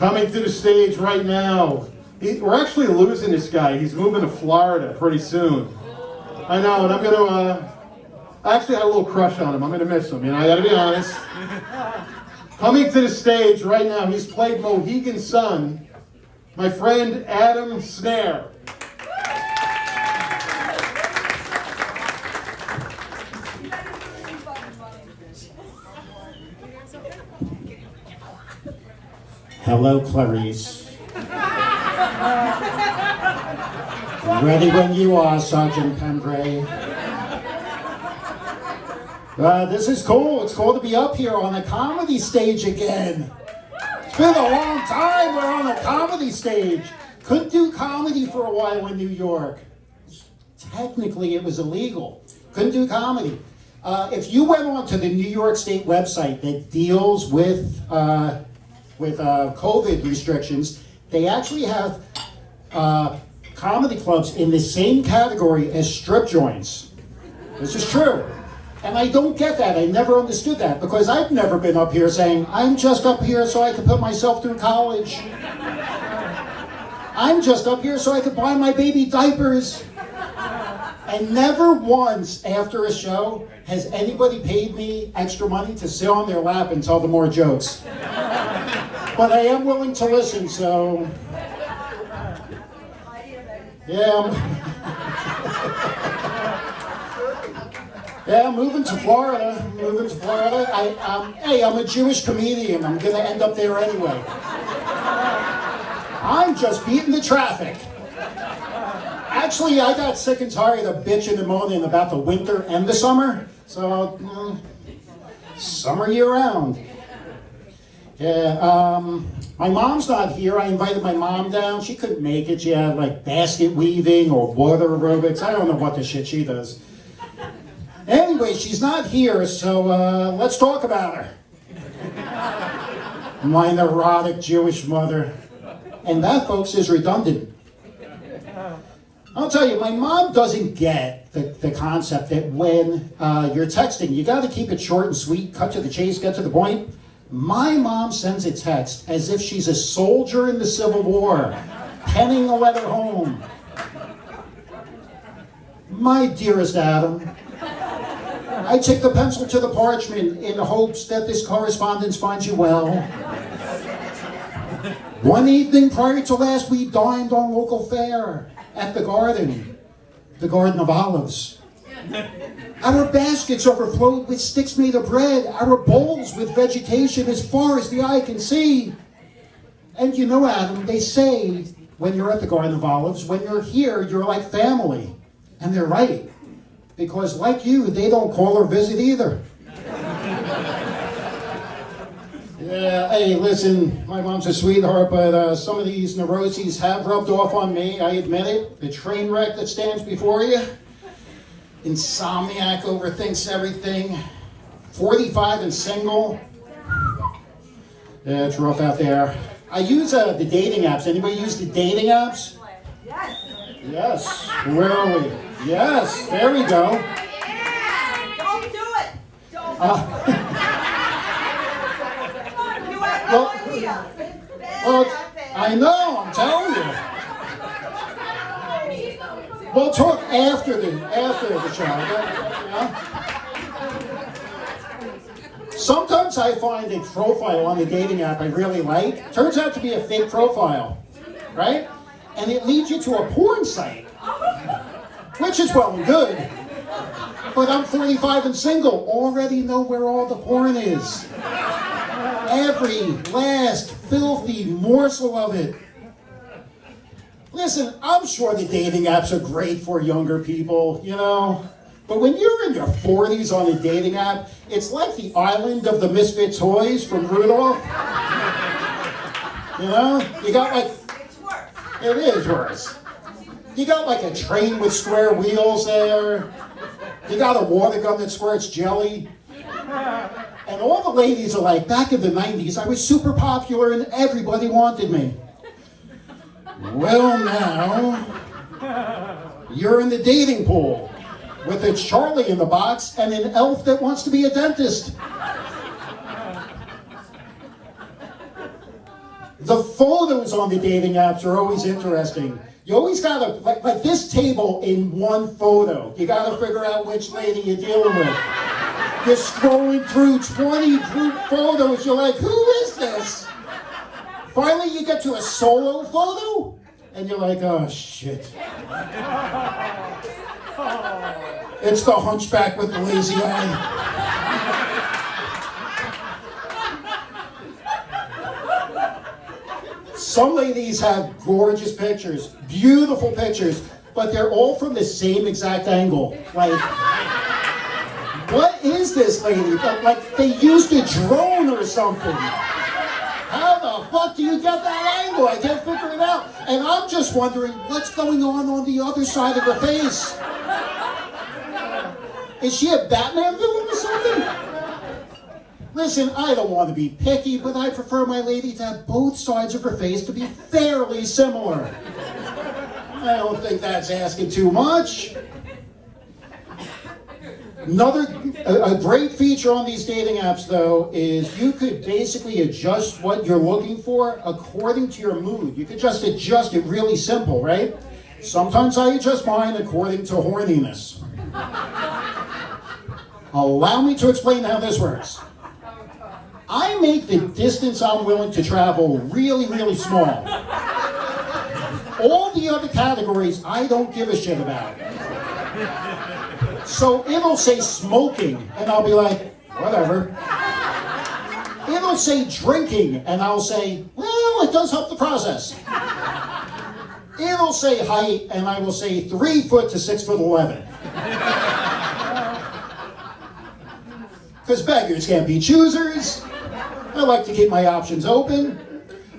Coming to the stage right now. We're actually losing this guy. He's moving to Florida pretty soon. I know, and I'm going to, I actually had a little crush on him. I'm going to miss him, I got to be honest. Coming to the stage right now, he's played Mohegan's Son, my friend Adam Snair. Hello, Clarice. Ready when you are, Sergeant Pembray. This is cool. It's cool to be up here on the comedy stage again. It's been a long time we're on a comedy stage. Couldn't do comedy for a while in New York. Technically, it was illegal. Couldn't do comedy. If you went on to the New York State website that deals with COVID restrictions, they actually have comedy clubs in the same category as strip joints. This is true. And I don't get that. I never understood that because I've never been up here saying, I'm just up here so I can put myself through college. I'm just up here so I can buy my baby diapers. And never once after a show has anybody paid me extra money to sit on their lap and tell them more jokes. But I am willing to listen, so yeah. I'm moving to Florida. Hey, I'm a Jewish comedian. I'm going to end up there anyway. I'm just beating the traffic. Actually, I got sick and tired of bitching and moaning about the winter and the summer. So, summer year-round. Yeah, my mom's not here. I invited my mom down. She couldn't make it. She had like basket weaving or water aerobics. I don't know what the shit she does. Anyway, she's not here, so let's talk about her. My neurotic Jewish mother. And that, folks, is redundant. I'll tell you, my mom doesn't get the concept that when you're texting, you got to keep it short and sweet, cut to the chase, get to the point. My mom sends a text as if she's a soldier in the Civil War, penning a letter home. My dearest Adam, I take the pencil to the parchment in hopes that this correspondence finds you well. One evening prior to last, we dined on local fare at the Garden of Olives. Our baskets overflowed with sticks made of bread, our bowls with vegetation as far as the eye can see. And you know, Adam, they say when you're at the Garden of Olives, when you're here, you're like family. And they're right. Because like you, they don't call or visit either. Yeah, hey, listen, my mom's a sweetheart, but some of these neuroses have rubbed off on me, I admit it. The train wreck that stands before you. Insomniac, overthinks everything. 45 and single. Yeah, it's rough out there. I use the dating apps. Anybody use the dating apps? Yes. Yes. Where are we? Yes, there we go. Yeah. Don't do it. Don't do it. You have no idea. It's bad Well, out there. I know, I'm telling you. We'll talk after the show. Yeah? Sometimes I find a profile on the dating app I really like. Turns out to be a fake profile, right? And it leads you to a porn site, which is well and good. But I'm 45 and single, already know where all the porn is. Every last filthy morsel of it. Listen, I'm sure the dating apps are great for younger people, But when you're in your 40s on a dating app, it's like the island of the misfit toys from Rudolph. You got like... It's worse. It is worse. You got like a train with square wheels there. You got a water gun that squirts jelly. And all the ladies are like, back in the 90s, I was super popular and everybody wanted me. Well, now, you're in the dating pool with a Charlie in the box and an elf that wants to be a dentist. The photos on the dating apps are always interesting. You always gotta, like this table in one photo. You gotta figure out which lady you're dealing with. You're scrolling through 20 group photos, you're like, who is this? Finally you get to a solo photo, and you're like, oh shit. It's the hunchback with the lazy eye. Some ladies have gorgeous pictures, beautiful pictures, but they're all from the same exact angle. Like, what is this lady? Like, they used a drone or something. How the fuck do you get that angle? I can't figure it out. And I'm just wondering what's going on the other side of her face. Is she a Batman villain or something? Listen, I don't want to be picky, but I prefer my lady to have both sides of her face to be fairly similar. I don't think that's asking too much. A great feature on these dating apps, though, is you could basically adjust what you're looking for according to your mood. You could just adjust it really simple, right? Sometimes I adjust mine according to horniness. Allow me to explain how this works. I make the distance I'm willing to travel really, really small. All the other categories I don't give a shit about. So it'll say smoking, and I'll be like, whatever. It'll say drinking, and I'll say, well, it does help the process. It'll say height, and I will say 3 foot to 6'11". Because beggars can't be choosers. I like to keep my options open.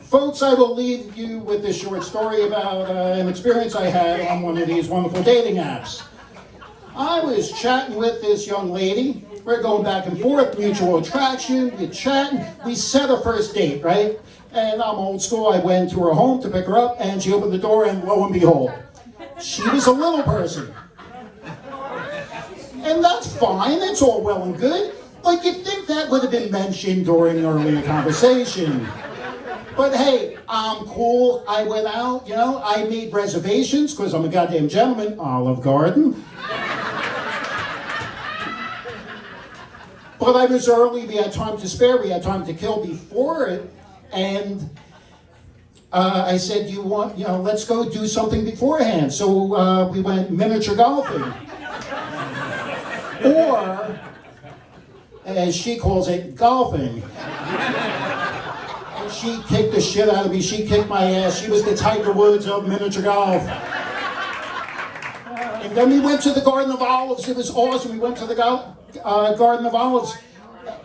Folks, I will leave you with this short story about an experience I had on one of these wonderful dating apps. I was chatting with this young lady. We're going back and forth, mutual attraction, we're chatting. We set a first date, right? And I'm old school. I went to her home to pick her up, and she opened the door, and lo and behold, she was a little person. And that's fine, it's all well and good. But you'd think that would have been mentioned during an earlier conversation. But hey, I'm cool. I went out, I made reservations because I'm a goddamn gentleman. Olive Garden. But I was early. We had time to spare. We had time to kill before it. And I said, let's go do something beforehand. So we went miniature golfing. Or, as she calls it, golfing. And she kicked the shit out of me. She kicked my ass. She was the Tiger Woods of miniature golf. And then we went to the Garden of Olives. It was awesome. We went to the Garden of Olives.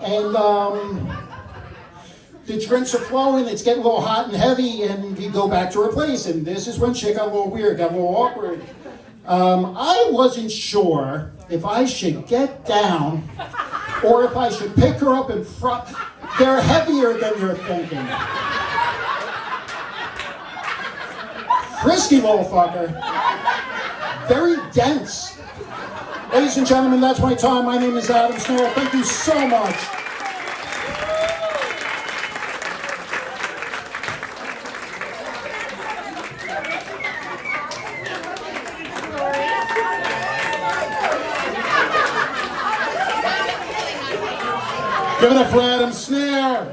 And the drinks are flowing. It's getting a little hot and heavy. And we go back to her place. And this is when shit got a little weird, got a little awkward. I wasn't sure if I should get down or if I should pick her up in front. They're heavier than you're thinking. Frisky little fucker. Very dense. Ladies and gentlemen, that's my time. My name is Adam Snair. Thank you so much. Give it up for Adam Snair.